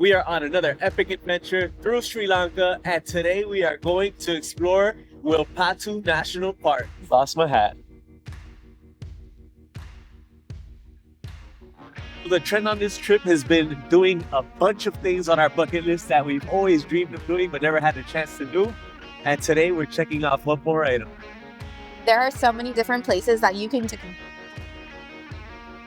We are on another epic adventure through Sri Lanka, and today we are going to explore Wilpattu National Park. Lost my hat. The trend on this trip has been doing a bunch of things on our bucket list that we've always dreamed of doing but never had the chance to do. And today we're checking off one more item. There are so many different places that you can do.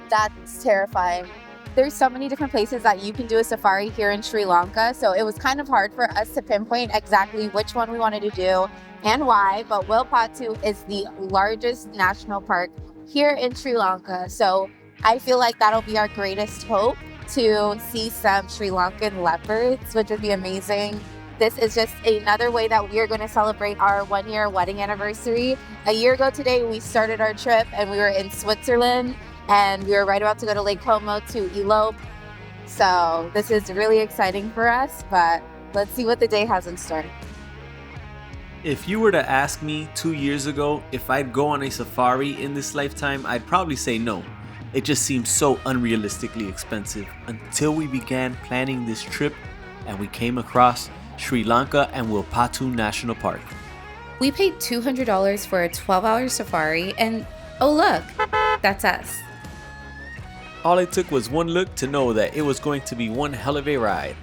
That's terrifying. There's so many different places that you can do a safari here in Sri Lanka. So it was kind of hard for us to pinpoint exactly which one we wanted to do and why. But Wilpattu is the largest national park here in Sri Lanka. So I feel like that'll be our greatest hope, to see some Sri Lankan leopards, which would be amazing. This is just another way that we are going to celebrate our 1-year wedding anniversary. A year ago today, we started our trip and we were in Switzerland, and we were right about to go to Lake Como to elope. So this is really exciting for us, but let's see what the day has in store. If you were to ask me 2 years ago if I'd go on a safari in this lifetime, I'd probably say no. It just seemed so unrealistically expensive until we began planning this trip and we came across Sri Lanka and Wilpattu National Park. We paid $200 for a 12-hour safari, and oh look, that's us. All it took was one look to know that it was going to be one hell of a ride.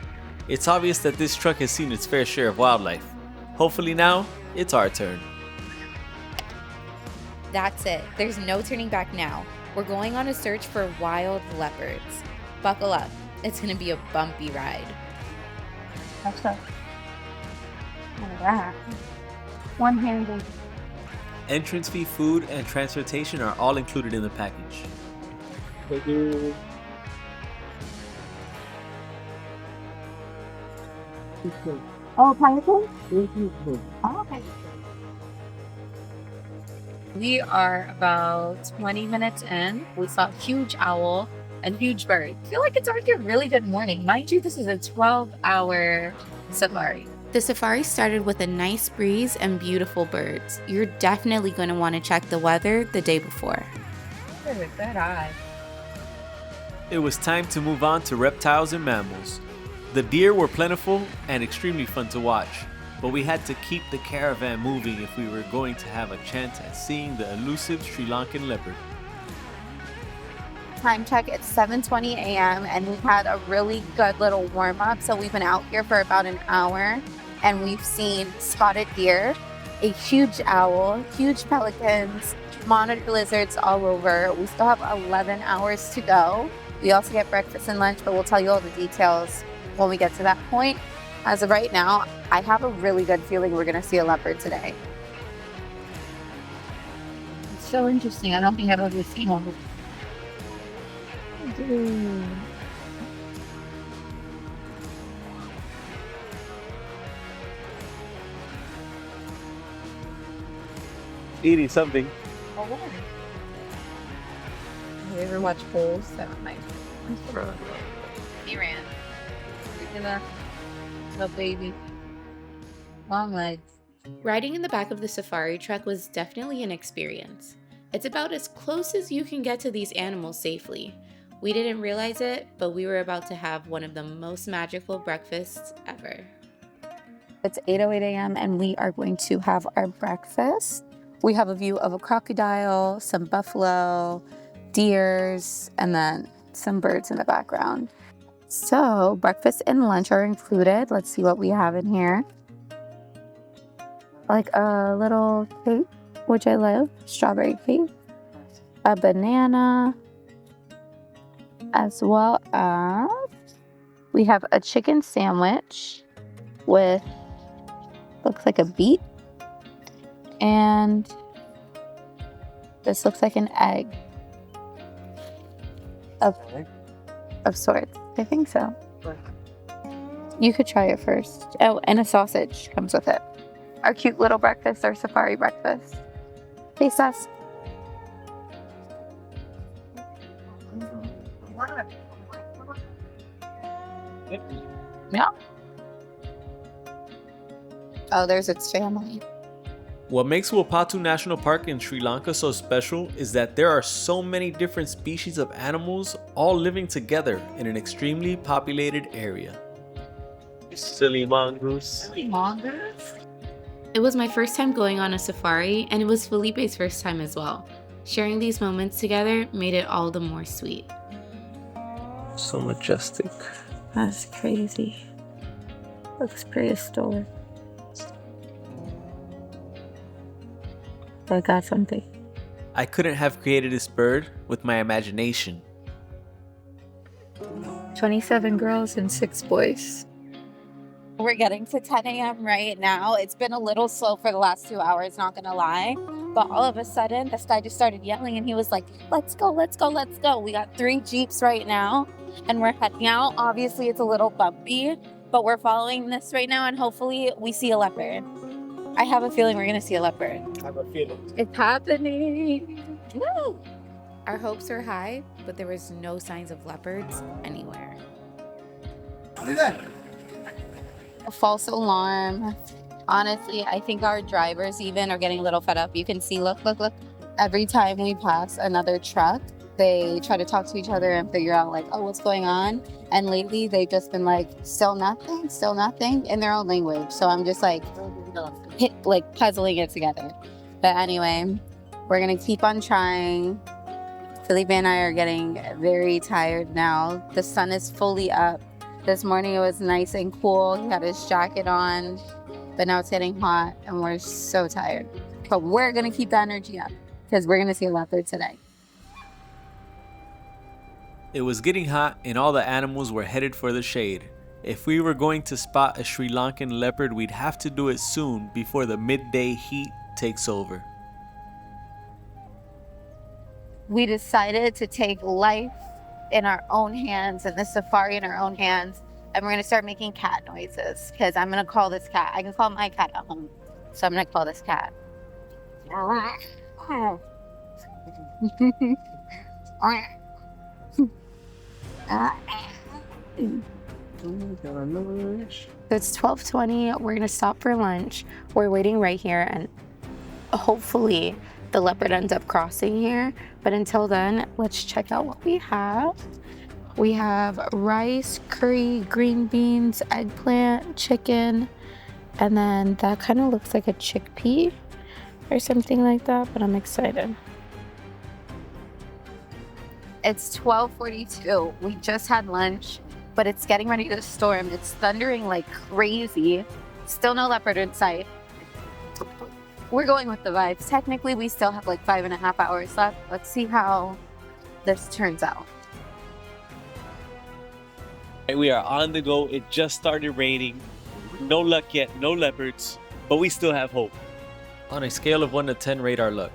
It's obvious that this truck has seen its fair share of wildlife. Hopefully now, it's our turn. That's it. There's no turning back now. We're going on a search for wild leopards. Buckle up. It's going to be a bumpy ride. That's up. That. One-handed. Entrance fee, food, and transportation are all included in the package. Thank you. Oh, pineapple? Oh, okay. We are about 20 minutes in. We saw a huge owl and huge bird. I feel like it's already a really good morning. Mind you, this is a 12-hour safari. The safari started with a nice breeze and beautiful birds. You're definitely going to want to check the weather the day before. Look at that eye. It was time to move on to reptiles and mammals. The deer were plentiful and extremely fun to watch, but we had to keep the caravan moving if we were going to have a chance at seeing the elusive Sri Lankan leopard. Time check, it's 7:20 a.m. and we've had a really good little warm-up. So we've been out here for about an hour and we've seen spotted deer, a huge owl, huge pelicans, monitor lizards all over. We still have 11 hours to go. We also get breakfast and lunch, but we'll tell you all the details when we get to that point. As of right now, I have a really good feeling we're going to see a leopard today. It's so interesting. I don't think I've ever seen one. Eating something. Oh, wow. Have you ever watched Bulls? That was nice. He ran. The baby. Long legs. Riding in the back of the safari truck was definitely an experience. It's about as close as you can get to these animals safely. We didn't realize it, but we were about to have one of the most magical breakfasts ever. It's 8:08 a.m. and we are going to have our breakfast. We have a view of a crocodile, some buffalo, deers, and then some birds in the background. So breakfast and lunch are included. Let's see what we have in here. Like a little cake, which I love, strawberry cake, a banana, as well as we have a chicken sandwich with, looks like a beet, and this looks like an egg of sorts. I think so. You could try it first. Oh, and a sausage comes with it. Our cute little breakfast, our safari breakfast. Taste us. Yeah. Oh, there's its family. What makes Wilpattu National Park in Sri Lanka so special is that there are so many different species of animals all living together in an extremely populated area. Silly mongoose. Mongoose? It was my first time going on a safari, and it was Felipe's first time as well. Sharing these moments together made it all the more sweet. So majestic. That's crazy. Looks prehistoric. I got something. I couldn't have created this bird with my imagination. 27 girls and 6 boys. We're getting to 10 a.m. right now. It's been a little slow for the last 2 hours, not gonna lie. But all of a sudden, this guy just started yelling and he was like, let's go, let's go, let's go. We got 3 Jeeps right now and we're heading out. Obviously, it's a little bumpy, but we're following this right now and hopefully we see a leopard. I have a feeling we're gonna see a leopard. I have a feeling. It's happening. Woo! Our hopes were high, but there was no signs of leopards anywhere. A false alarm. Honestly, I think our drivers even are getting a little fed up. You can see, look. Every time we pass another truck, they try to talk to each other and figure out like, oh, what's going on? And lately they've just been like, still nothing in their own language. So I'm just like, puzzling it together. But anyway, we're gonna keep on trying. Felipe and I are getting very tired now. The sun is fully up. This morning it was nice and cool. He had his jacket on, but now it's getting hot and we're so tired. But we're gonna keep the energy up because we're gonna see a leopard today. It was getting hot and all the animals were headed for the shade. If we were going to spot a Sri Lankan leopard, we'd have to do it soon before the midday heat takes over. We decided to take life in our own hands and the safari in our own hands, and we're gonna start making cat noises because I'm gonna call this cat. I can call my cat at home, so I'm gonna call this cat. So it's 12:20. We're gonna stop for lunch. We're waiting right here, and hopefully the leopard ends up crossing here. But until then, let's check out what we have. We have rice, curry, green beans, eggplant, chicken, and then that kind of looks like a chickpea or something like that, but I'm excited. It's 12:42. We just had lunch, but it's getting ready to storm. It's thundering like crazy. Still no leopard in sight. We're going with the vibes. Technically, we still have like 5.5 hours left. Let's see how this turns out. We are on the go. It just started raining. No luck yet, no leopards, but we still have hope. On a scale of 1 to 10, rate our luck.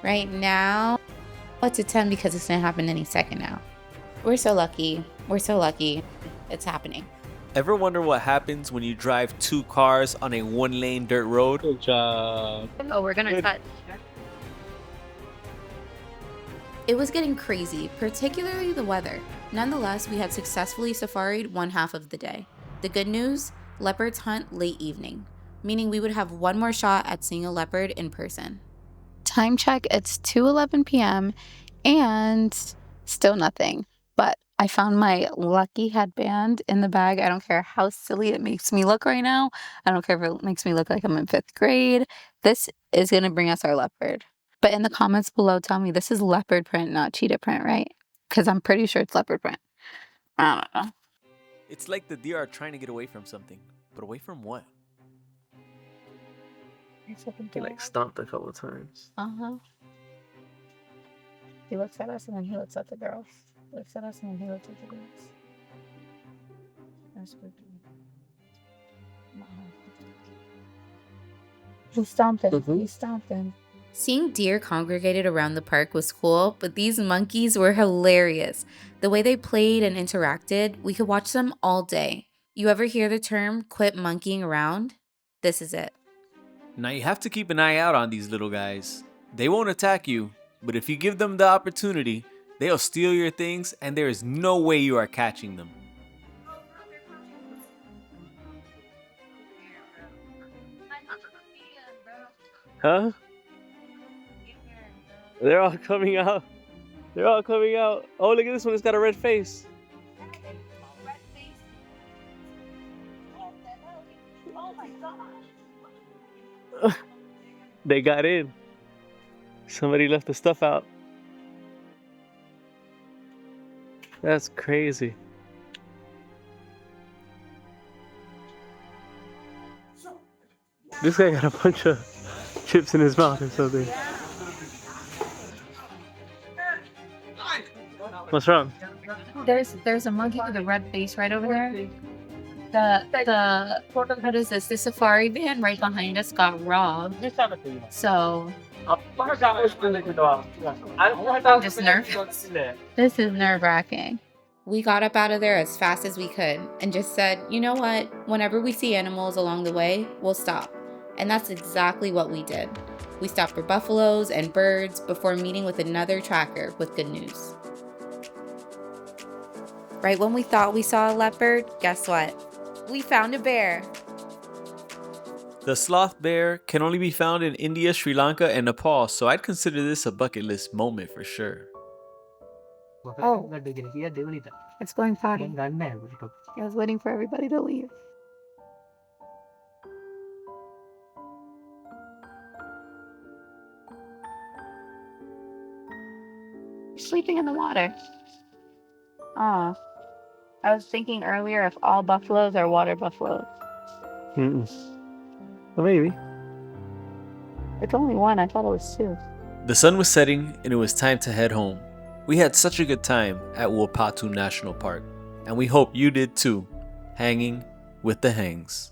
Right now, it's a 10 because it's gonna happen any second now. We're so lucky. We're so lucky. It's happening. Ever wonder what happens when you drive 2 cars on a 1-lane dirt road? Good job. Oh, we're gonna touch. It was getting crazy, particularly the weather. Nonetheless, we had successfully safaried one half of the day. The good news, leopards hunt late evening, meaning we would have one more shot at seeing a leopard in person. Time check, it's 2:11 p.m. and still nothing. But I found my lucky headband in the bag. I don't care how silly it makes me look right now. I don't care if it makes me look like I'm in 5th grade. This is going to bring us our leopard. But in the comments below, tell me this is leopard print, not cheetah print, right? Because I'm pretty sure it's leopard print. I don't know. It's like the deer are trying to get away from something. But away from what? He like stomped a couple of times. Uh-huh. He looks at us and then he looks at the girls. Looks at us and then he looks at the girls. That's spooky. He's stomping. Mhm. He's stomping. Seeing deer congregated around the park was cool, but these monkeys were hilarious. The way they played and interacted, we could watch them all day. You ever hear the term quit monkeying around? This is it. Now you have to keep an eye out on these little guys. They won't attack you, but if you give them the opportunity, they'll steal your things and there is no way you are catching them. Huh? They're all coming out. They're all coming out. Oh, look at this one. It's got a red face. They got in. Somebody left the stuff out. That's crazy. This guy got a bunch of chips in his mouth or something. What's wrong? There's a monkey with a red face right over there. The what is this? The safari van right behind us got robbed. So I'm just nervous. This is nerve-wracking. We got up out of there as fast as we could and just said, you know what? Whenever we see animals along the way, we'll stop. And that's exactly what we did. We stopped for buffaloes and birds before meeting with another tracker with good news. Right when we thought we saw a leopard, guess what? We found a bear. The sloth bear can only be found in India, Sri Lanka, and Nepal, so I'd consider this a bucket list moment for sure. Oh, it's going potty. I was waiting for everybody to leave. Sleeping in the water. Ah, I was thinking earlier if all buffaloes are water buffaloes. Well, maybe. It's only one. I thought it was two. The sun was setting and it was time to head home. We had such a good time at Wilpattu National Park, and we hope you did too, hanging with the Hengs.